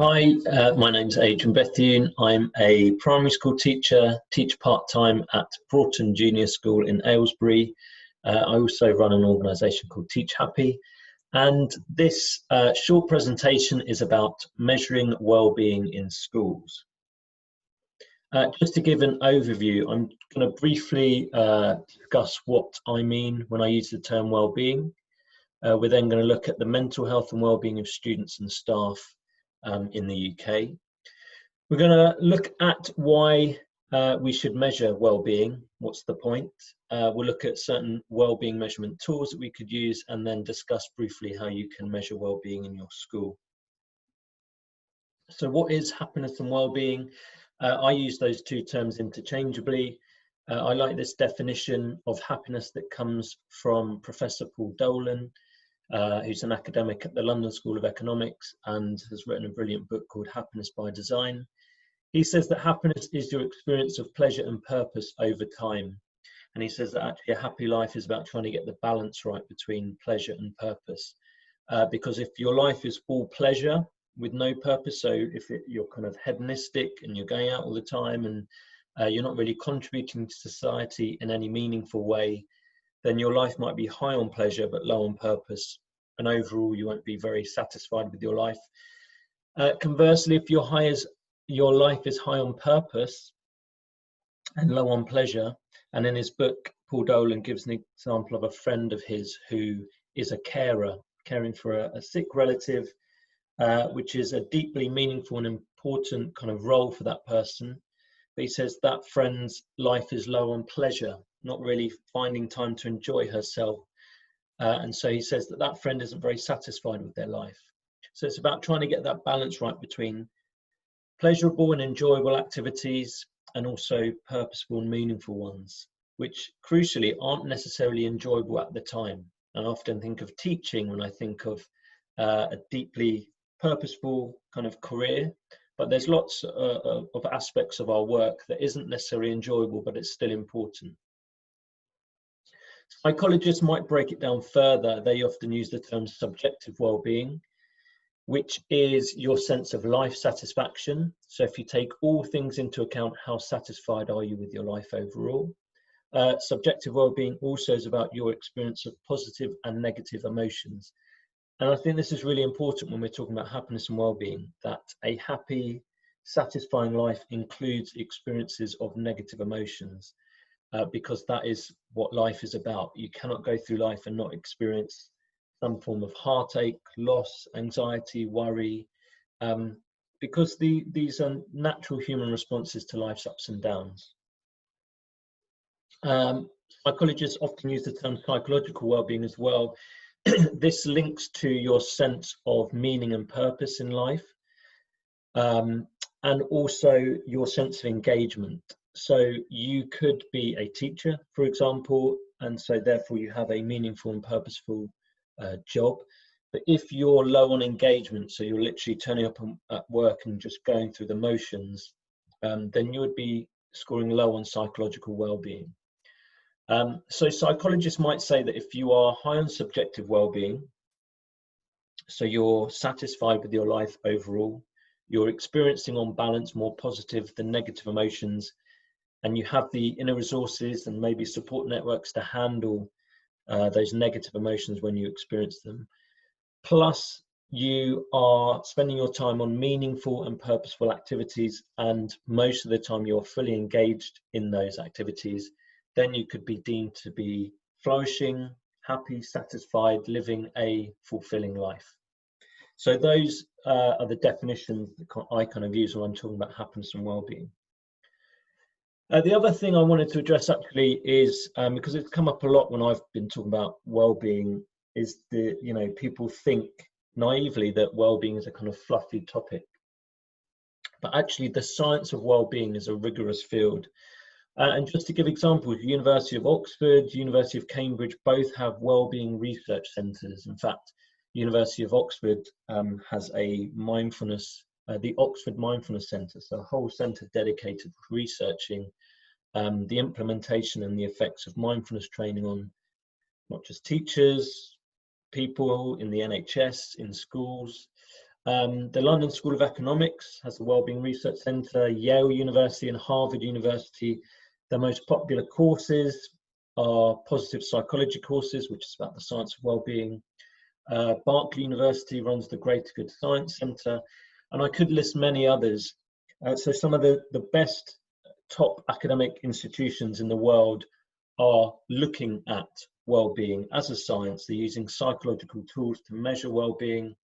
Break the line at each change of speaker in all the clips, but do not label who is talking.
Hi, my name's Adrian Bethune. I'm a primary school teacher, teach part-time at Broughton Junior School in Aylesbury. I also run an organisation called Teach Happy. And this short presentation is about measuring well-being in schools. Just to give an overview, I'm going to briefly discuss what I mean when I use the term well-being. We're then going to look at the mental health and well-being of students and staff in the UK. We're going to look at why we should measure well-being. What's the point? We'll look at certain well-being measurement tools that we could use, and then discuss briefly how you can measure well-being in your school. So what is happiness and well-being? I use those two terms interchangeably. I like this definition of happiness that comes from Professor Paul Dolan, who's an academic at the London School of Economics and has written a brilliant book called Happiness by Design. He says that happiness is your experience of pleasure and purpose over time. And he says that actually a happy life is about trying to get the balance right between pleasure and purpose. Because if your life is all pleasure with no purpose, so if you're kind of hedonistic and you're going out all the time and you're not really contributing to society in any meaningful way, then your life might be high on pleasure but low on purpose, and overall you won't be very satisfied with your life. Conversely, if your life is high on purpose and low on pleasure, and in his book Paul Dolan gives an example of a friend of his who is a carer, caring for a sick relative, which is a deeply meaningful and important kind of role for that person. But he says that friend's life is low on pleasure, not really finding time to enjoy herself. And so he says that that friend isn't very satisfied with their life. So it's about trying to get that balance right between pleasurable and enjoyable activities and also purposeful and meaningful ones, which crucially aren't necessarily enjoyable at the time. And I often think of teaching when I think of a deeply purposeful kind of career, but there's lots of aspects of our work that isn't necessarily enjoyable, but it's still important. Psychologists might break it down further. They often use the term subjective well-being, which is your sense of life satisfaction. So if you take all things into account, how satisfied are you with your life overall? Subjective well-being also is about your experience of positive and negative emotions. And I think this is really important when we're talking about happiness and well-being, that a happy, satisfying life includes experiences of negative emotions. Because that is what life is about. You cannot go through life and not experience some form of heartache, loss, anxiety, worry, because these are natural human responses to life's ups and downs. Psychologists often use the term psychological well-being as well. This links to your sense of meaning and purpose in life, and also your sense of engagement. So you could be a teacher, for example, and so therefore you have a meaningful and purposeful job. But if you're low on engagement, so you're literally turning up at work and just going through the motions, then you would be scoring low on psychological well-being. So psychologists might say that if you are high on subjective well-being, so you're satisfied with your life overall, you're experiencing on balance more positive than negative emotions, and you have the inner resources and maybe support networks to handle those negative emotions when you experience them. Plus, you are spending your time on meaningful and purposeful activities, and most of the time you're fully engaged in those activities, then you could be deemed to be flourishing, happy, satisfied, living a fulfilling life. So those are the definitions that I kind of use when I'm talking about happiness and well-being. The other thing I wanted to address actually is, because it's come up a lot when I've been talking about well-being, is people think naively that well-being is a kind of fluffy topic. But actually the science of well-being is a rigorous field. And just to give examples, University of Oxford, University of Cambridge, both have well-being research centres. In fact, University of Oxford has a mindfulness, the Oxford Mindfulness Centre, so a whole centre dedicated to researching the implementation and the effects of mindfulness training on not just teachers, people in the NHS, in schools, The London School of Economics has the Wellbeing Research Centre, Yale University and Harvard University. The most popular courses are positive psychology courses, which is about the science of wellbeing. Berkeley University runs the Greater Good Science Centre, and I could list many others. So some of the best top academic institutions in the world are looking at well-being as a science. They're using psychological tools to measure well-being,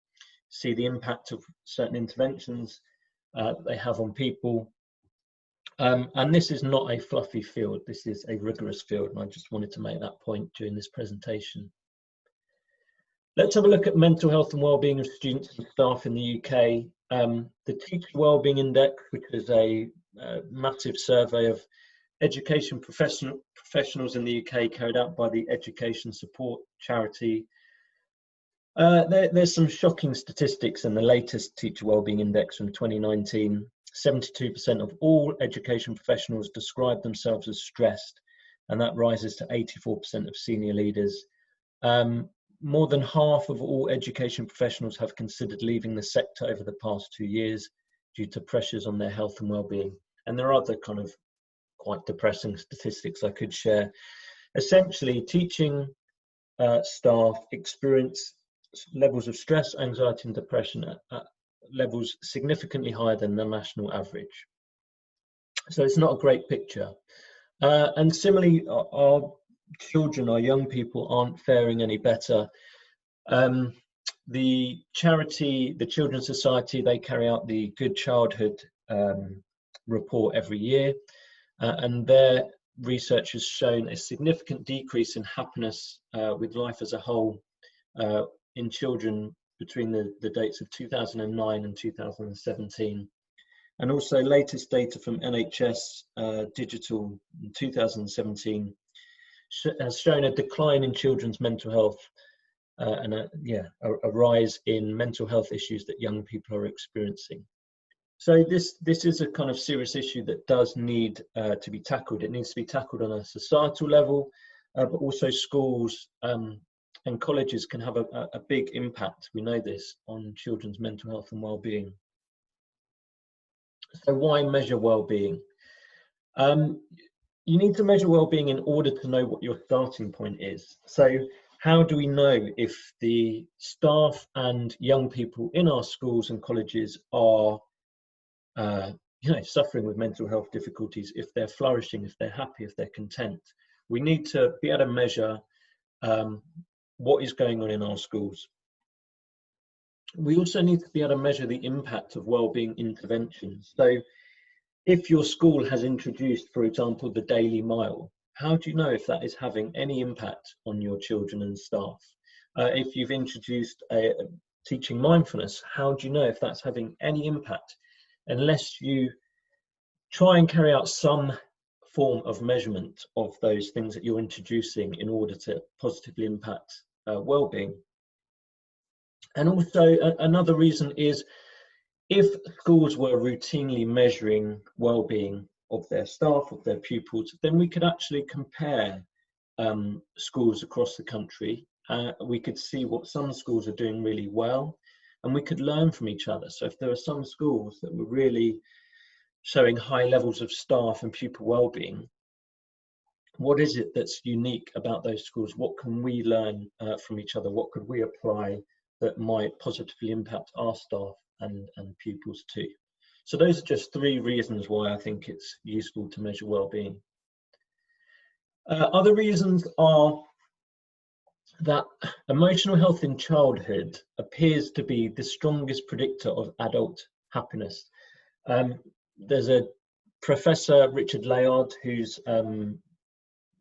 see the impact of certain interventions they have on people. And this is not a fluffy field, this is a rigorous field, and I just wanted to make that point during this presentation. Let's have a look at mental health and well-being of students and staff in the UK. The Teacher Wellbeing Index, which is a massive survey of education professionals in the UK carried out by the education support charity. There's some shocking statistics in the latest Teacher Wellbeing Index from 2019. 72% of all education professionals describe themselves as stressed, and that rises to 84% of senior leaders. More than half of all education professionals have considered leaving the sector over the past 2 years due to pressures on their health and well-being. And there are other kind of quite depressing statistics I could share. Essentially, teaching staff experience levels of stress, anxiety and depression at levels significantly higher than the national average. So it's not a great picture. And similarly, our children, our young people aren't faring any better. The charity, the Children's Society, they carry out the Good Childhood report every year, and their research has shown a significant decrease in happiness with life as a whole in children between the dates of 2009 and 2017. And also latest data from NHS Digital in 2017 has shown a decline in children's mental health and a rise in mental health issues that young people are experiencing. So this is a kind of serious issue that does need to be tackled. It needs to be tackled on a societal level, but also schools and colleges can have a big impact, we know this, on children's mental health and well-being. So why measure well-being? You need to measure well-being in order to know what your starting point is. So how do we know if the staff and young people in our schools and colleges are suffering with mental health difficulties, if they're flourishing, if they're happy, if they're content? We need to be able to measure what is going on in our schools. We also need to be able to measure the impact of wellbeing interventions. So if your school has introduced, for example, the Daily Mile, how do you know if that is having any impact on your children and staff? If you've introduced teaching mindfulness, how do you know if that's having any impact? Unless you try and carry out some form of measurement of those things that you're introducing in order to positively impact well-being. And also another reason is, if schools were routinely measuring well-being of their staff, of their pupils, then we could actually compare schools across the country. We could see what some schools are doing really well, and we could learn from each other. So if there are some schools that were really showing high levels of staff and pupil well-being, what is it that's unique about those schools? What can we learn from each other? What could we apply that might positively impact our staff and pupils too? So those are just 3 reasons why I think it's useful to measure well-being. Other reasons are that emotional health in childhood appears to be the strongest predictor of adult happiness. There's a Professor Richard Layard who's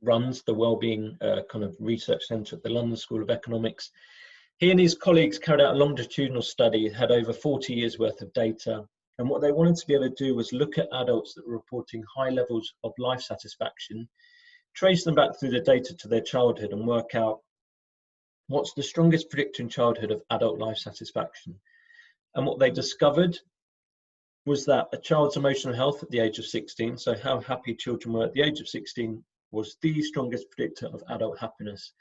runs the Wellbeing kind of research centre at the London School of Economics. He and his colleagues carried out a longitudinal study, had over 40 years worth of data, and what they wanted to be able to do was look at adults that were reporting high levels of life satisfaction, trace them back through the data to their childhood and work out what's the strongest predictor in childhood of adult life satisfaction. And what they discovered was that a child's emotional health at the age of 16, so how happy children were at the age of 16, was the strongest predictor of adult happiness.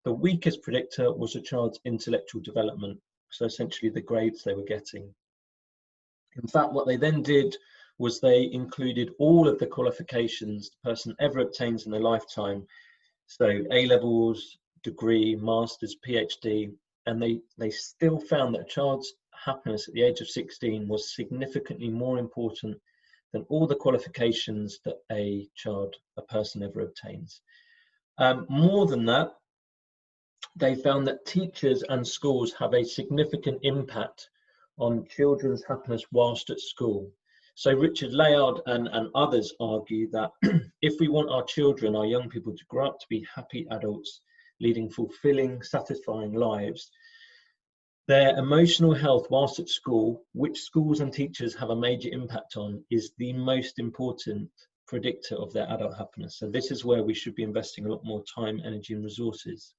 The weakest predictor was a child's intellectual development. so essentially the grades they were getting. In fact, what they then did was they included all of the qualifications the person ever obtains in their lifetime, so A-levels, degree, masters, PhD, and they still found that a child's happiness at the age of 16 was significantly more important than all the qualifications that a person ever obtains. More than that, they found that teachers and schools have a significant impact on children's happiness whilst at school. So Richard Layard and others argue that if we want our children, our young people, to grow up to be happy adults, leading fulfilling, satisfying lives, their emotional health whilst at school, which schools and teachers have a major impact on, is the most important predictor of their adult happiness. So this is where we should be investing a lot more time, energy and resources.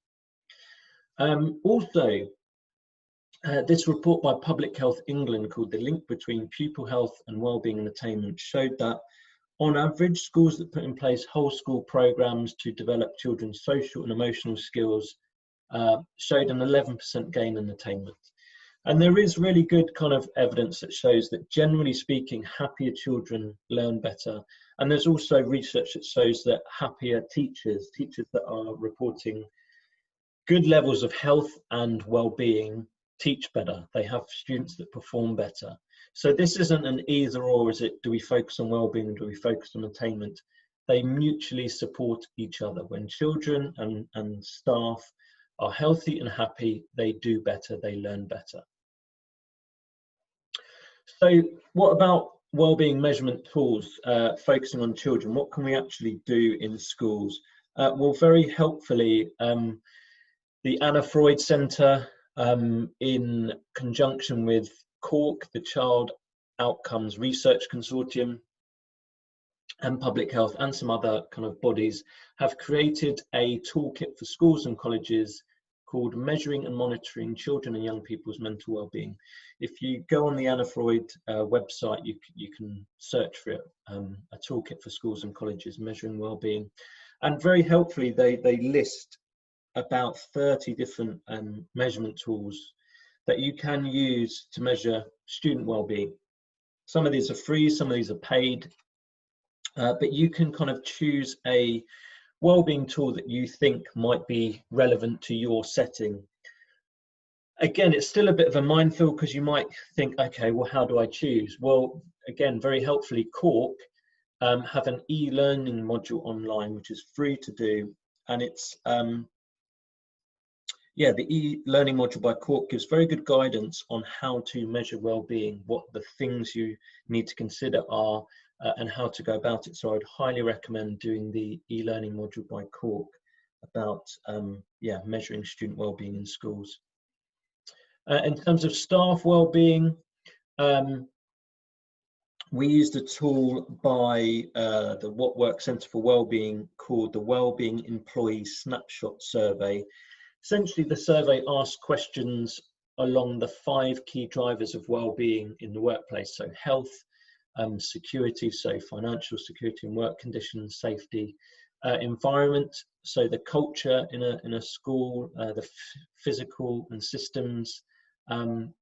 This report by Public Health England, called The Link Between Pupil Health and Wellbeing and Attainment, showed that on average, schools that put in place whole school programs to develop children's social and emotional skills showed an 11% gain in attainment. And there is really good kind of evidence that shows that, generally speaking, happier children learn better. And there's also research that shows that happier teachers that are reporting good levels of health and well-being, teach better. They have students that perform better. So this isn't an either or, is it? Do we focus on well-being or do we focus on attainment? They mutually support each other. When children and staff are healthy and happy, they do better, they learn better. So what about wellbeing measurement tools focusing on children? What can we actually do in schools? Well, very helpfully, the Anna Freud Centre, in conjunction with Cork, the Child Outcomes Research Consortium, and Public Health and some other kind of bodies, have created a toolkit for schools and colleges called Measuring and Monitoring Children and Young People's Mental Wellbeing. If you go on the Anna Freud website, you can search for it, a toolkit for schools and colleges measuring wellbeing. And very helpfully, they list about 30 different measurement tools that you can use to measure student wellbeing. Some of these are free, some of these are paid, but you can kind of choose a wellbeing tool that you think might be relevant to your setting. Again, it's still a bit of a minefield, because you might think, okay, well, how do I choose? Well, again, very helpfully, Cork have an e-learning module online, which is free to do, and it's the e-learning module by Cork gives very good guidance on how to measure well-being, what the things you need to consider are, and how to go about it. So I'd highly recommend doing the e-learning module by Cork about measuring student well-being in schools. In terms of staff well-being, we used a tool by the What Work Centre for Wellbeing called the Wellbeing Employee Snapshot Survey. Essentially, the survey asks questions along the 5 key drivers of well-being in the workplace. So health, security, so financial security and work conditions, safety, environment, so the culture in a school, the physical and systems, in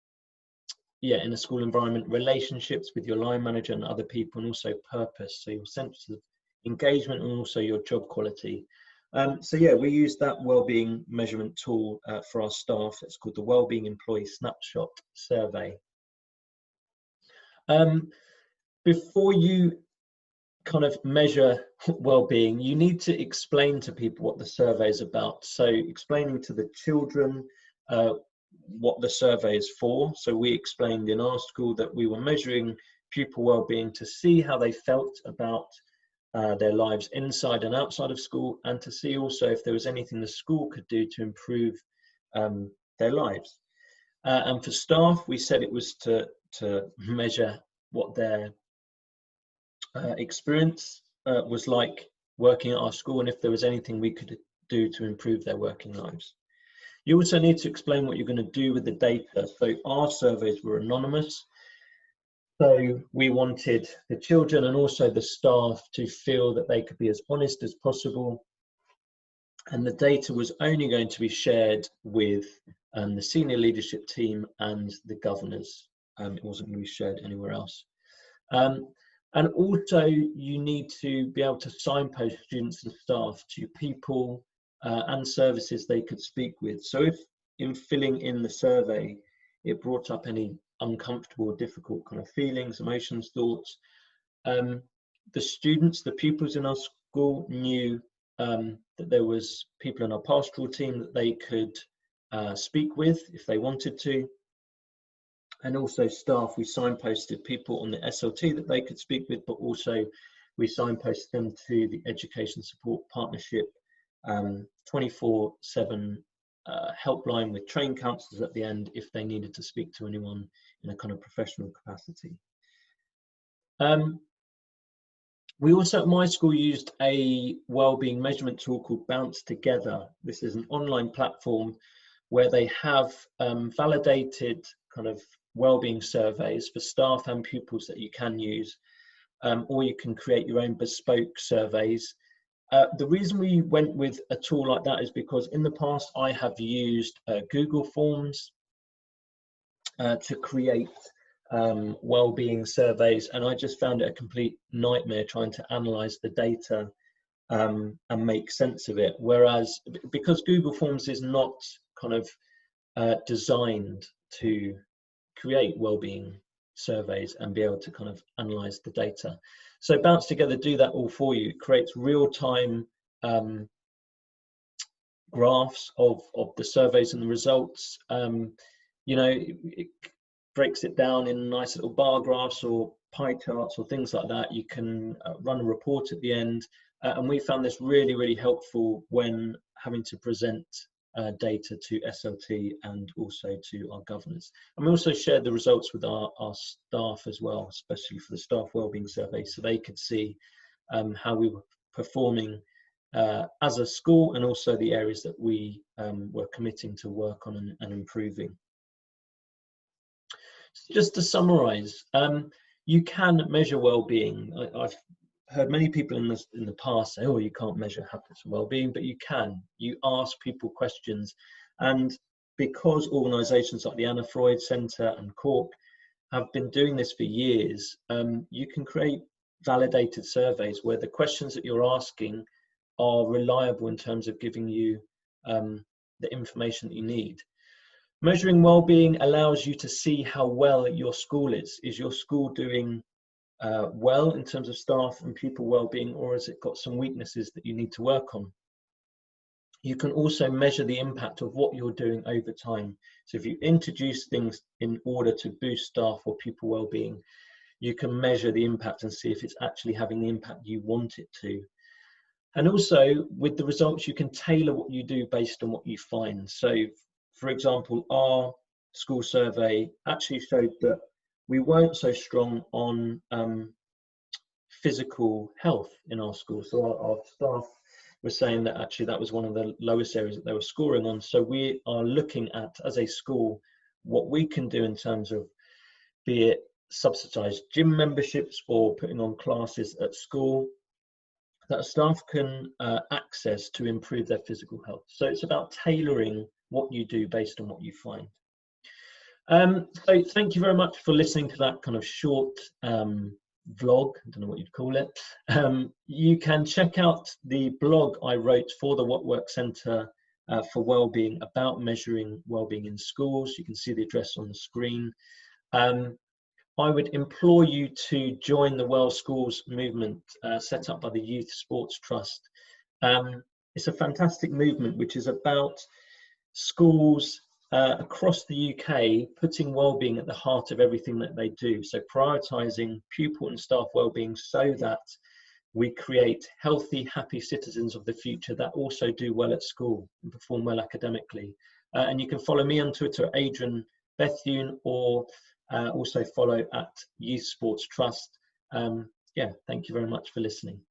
a school environment, relationships with your line manager and other people, and also purpose, so your sense of engagement and also your job quality. We use that wellbeing measurement tool for our staff. It's called the Wellbeing Employee Snapshot Survey. Before you kind of measure well-being, you need to explain to people what the survey is about. So explaining to the children what the survey is for. So we explained in our school that we were measuring pupil well-being to see how they felt about their lives inside and outside of school, and to see also if there was anything the school could do to improve their lives. And for staff, we said it was to measure what their experience was like working at our school, and if there was anything we could do to improve their working lives. You also need to explain what you're going to do with the data. So our surveys were anonymous. So we wanted the children and also the staff to feel that they could be as honest as possible. And the data was only going to be shared with and the senior leadership team and the governors. It wasn't going to be shared anywhere else. And also you need to be able to signpost students and staff to people and services they could speak with. So if in filling in the survey, it brought up any uncomfortable or difficult kind of feelings, emotions, thoughts, the students, the pupils in our school knew that there was people in our pastoral team that they could speak with if they wanted to. And also staff, we signposted people on the SLT that they could speak with, but also we signposted them to the Education Support Partnership 24/7 helpline with trained counsellors at the end if they needed to speak to anyone in a kind of professional capacity. We also at my school used a wellbeing measurement tool called Bounce Together. This is an online platform where they have validated kind of wellbeing surveys for staff and pupils that you can use, or you can create your own bespoke surveys. The reason we went with a tool like that is because in the past I have used Google Forms to create wellbeing surveys, and I just found it a complete nightmare trying to analyze the data and make sense of it. Whereas because Google Forms is not kind of designed to create wellbeing surveys and be able to kind of analyze the data. So Bounce Together do that all for you. It creates real-time graphs of the surveys and the results. You know, it breaks it down in nice little bar graphs or pie charts or things like that. You can run a report at the end. And we found this really, really helpful when having to present data to SLT and also to our governors. And we also shared the results with our staff as well, especially for the staff wellbeing survey, so they could see how we were performing as a school, and also the areas that we were committing to work on and improving. So just to summarize, you can measure well-being. I've heard many people in the past say, oh, you can't measure happiness and well-being, but you can. You ask people questions, and because organisations like the Anna Freud Centre and Cork have been doing this for years, you can create validated surveys where the questions that you're asking are reliable in terms of giving you the information that you need. Measuring well-being allows you to see how well your school is. Is your school doing well in terms of staff and pupil well-being, or has it got some weaknesses that you need to work on? You can also measure the impact of what you're doing over time. So if you introduce things in order to boost staff or pupil well-being, you can measure the impact and see if it's actually having the impact you want it to. And also with the results, you can tailor what you do based on what you find. So for example, our school survey actually showed that we weren't so strong on physical health in our school. So our staff were saying that actually that was one of the lowest areas that they were scoring on. So we are looking at, as a school, what we can do in terms of, be it subsidised gym memberships or putting on classes at school that staff can access to improve their physical health. So it's about tailoring what you do based on what you find. So thank you very much for listening to that kind of short vlog, I don't know what you'd call it. You can check out the blog I wrote for the What Works Centre for Wellbeing about measuring wellbeing in schools. You can see the address on the screen. I would implore you to join the Well Schools movement set up by the Youth Sports Trust. It's a fantastic movement which is about schools across the UK putting wellbeing at the heart of everything that they do. So prioritising pupil and staff wellbeing so that we create healthy, happy citizens of the future that also do well at school and perform well academically. And you can follow me on Twitter, Adrian Bethune, or also follow at Youth Sports Trust. Yeah, thank you very much for listening.